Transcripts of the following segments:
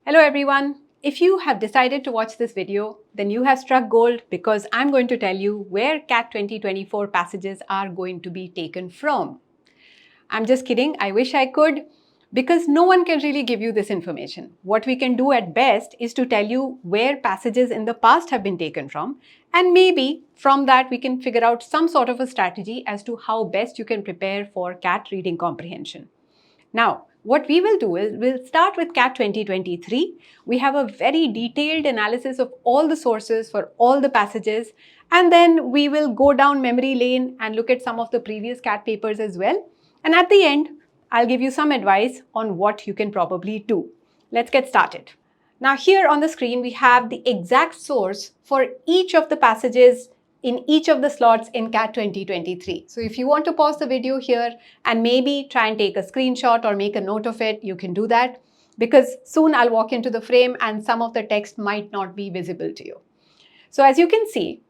Hello everyone. If you have decided to watch this video, then you have struck gold because I'm going to tell you where CAT 2024 passages are going to be taken from. I'm just kidding. I wish I could because no one can really give you this information. What we can do at best is to tell you where passages in the past have been taken from, and maybe from that we can figure out some sort of a strategy as to how best you can prepare for CAT reading comprehension. Now, what we will do is we'll start with CAT 2023. We have a very detailed analysis of all the sources for all the passages, and then we will go down memory lane and look at some of the previous CAT papers as well. And at the end, I'll give you some advice on what you can probably do. Let's get started. Now here on the screen, we have the exact source for each of the passages in each of the slots in CAT 2023. So if you want to pause the video here and maybe try and take a screenshot or make a note of it, you can do that because soon I'll walk into the frame and some of the text might not be visible to you. So as you can see,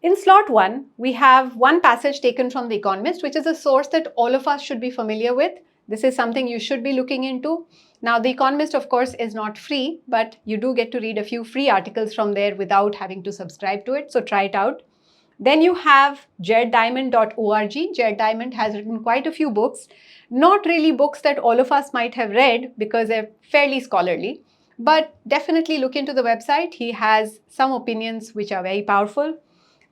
in slot 1, we have one passage taken from The Economist, which is a source that all of us should be familiar with. This is something you should be looking into. Now, The Economist, of course, is not free, but you do get to read a few free articles from there without having to subscribe to it, so try it out. Then you have jareddiamond.org. Jared Diamond has written quite a few books, not really books that all of us might have read because they're fairly scholarly, but definitely look into the website. He has some opinions which are very powerful.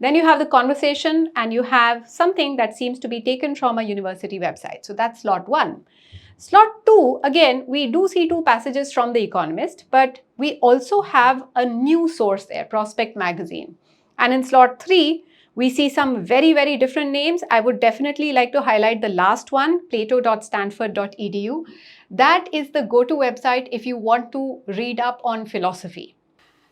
Then you have The Conversation, and you have something that seems to be taken from a university website. So that's slot 1. Slot 2, again, we do see 2 passages from The Economist, but we also have a new source there, Prospect Magazine. And in slot 3, we see some very, very different names. I would definitely like to highlight the last one, plato.stanford.edu. That is the go-to website if you want to read up on philosophy.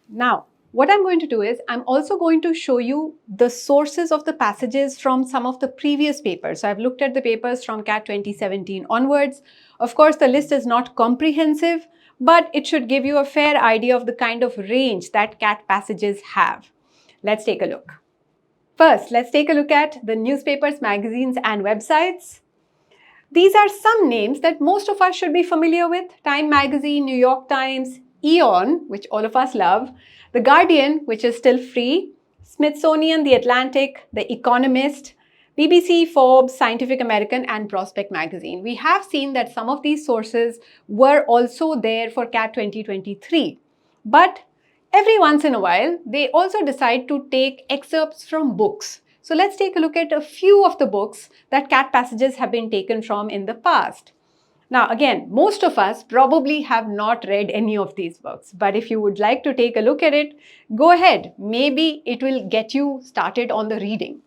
Now, what I'm going to do is I'm also going to show you the sources of the passages from some of the previous papers. So I've looked at the papers from CAT 2017 onwards. Of course, the list is not comprehensive, but it should give you a fair idea of the kind of range that CAT passages have. Let's take a look. First, let's take a look at the newspapers, magazines, and websites. These are some names that most of us should be familiar with. Time Magazine, New York Times, Aeon, which all of us love, The Guardian, which is still free, Smithsonian, The Atlantic, The Economist, BBC, Forbes, Scientific American, and Prospect Magazine. We have seen that some of these sources were also there for CAT 2023. But every once in a while, they also decide to take excerpts from books. So let's take a look at a few of the books that CAT passages have been taken from in the past. Now, again, most of us probably have not read any of these books, but if you would like to take a look at it, go ahead. Maybe it will get you started on the reading.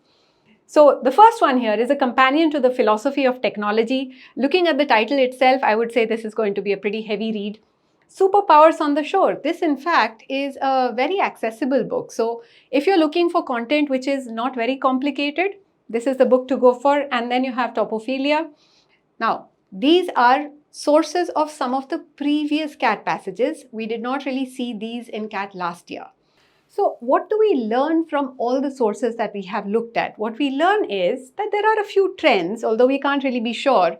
So the first one here is a companion to the philosophy of technology. Looking at the title itself, I would say this is going to be a pretty heavy read. Superpowers on the Shore. This, in fact, is a very accessible book. So if you're looking for content which is not very complicated, this is the book to go for. And then you have Topophilia. Now, these are sources of some of the previous CAT passages. We did not really see these in CAT last year. So what do we learn from all the sources that we have looked at? What we learn is that there are a few trends, although we can't really be sure.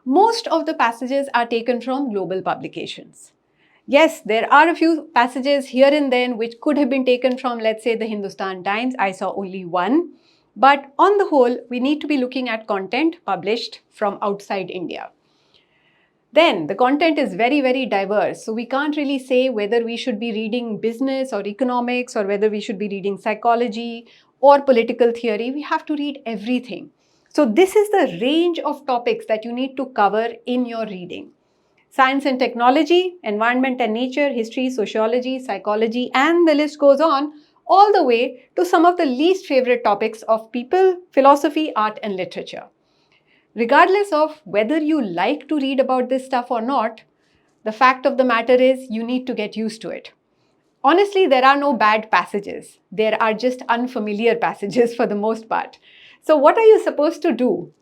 Most of the passages are taken from global publications. Yes, there are a few passages here and then which could have been taken from, let's say, the Hindustan Times. I saw only one. But on the whole, we need to be looking at content published from outside India. Then the content is very, very diverse. So we can't really say whether we should be reading business or economics or whether we should be reading psychology or political theory. We have to read everything. So this is the range of topics that you need to cover in your reading. Science and technology, environment and nature, history, sociology, psychology, and the list goes on, all the way to some of the least favorite topics of people, philosophy, art, and literature. Regardless of whether you like to read about this stuff or not, the fact of the matter is you need to get used to it. Honestly, there are no bad passages. There are just unfamiliar passages for the most part. So what are you supposed to do?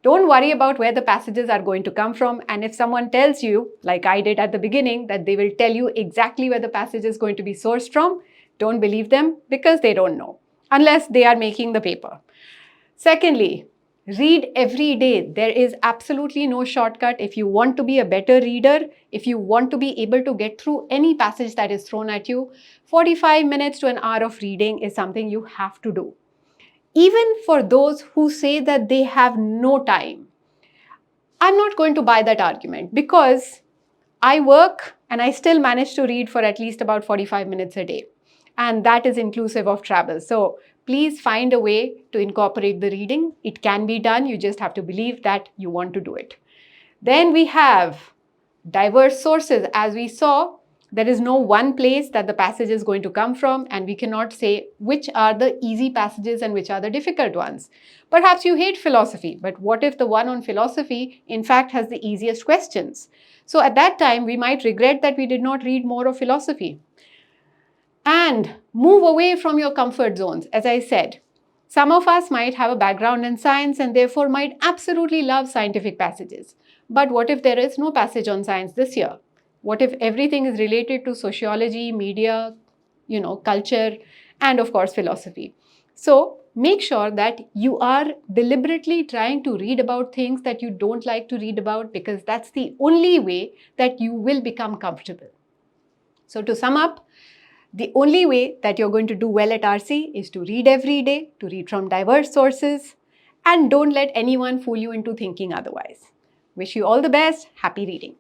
Don't worry about where the passages are going to come from. And if someone tells you, like I did at the beginning, that they will tell you exactly where the passage is going to be sourced from, don't believe them because they don't know, unless they are making the paper. Secondly, Read every day. There is absolutely no shortcut. If you want to be a better reader, if you want to be able to get through any passage that is thrown at you, 45 minutes to an hour of reading is something you have to do. Even for those who say that they have no time, I'm not going to buy that argument because I work and I still manage to read for at least about 45 minutes a day. And that is inclusive of travel. So please find a way to incorporate the reading. It can be done. You just have to believe that you want to do it. Then we have diverse sources. As we saw, there is no one place that the passage is going to come from, and we cannot say which are the easy passages and which are the difficult ones. Perhaps you hate philosophy, but what if the one on philosophy in fact has the easiest questions? So at that time, we might regret that we did not read more of philosophy. And move away from your comfort zones. As I said, some of us might have a background in science and therefore might absolutely love scientific passages. But what if there is no passage on science this year? What if everything is related to sociology, media, culture, and of course philosophy? So make sure that you are deliberately trying to read about things that you don't like to read about, because that's the only way that you will become comfortable. So to sum up, the only way that you're going to do well at RC is to read every day, to read from diverse sources, and don't let anyone fool you into thinking otherwise. Wish you all the best. Happy reading.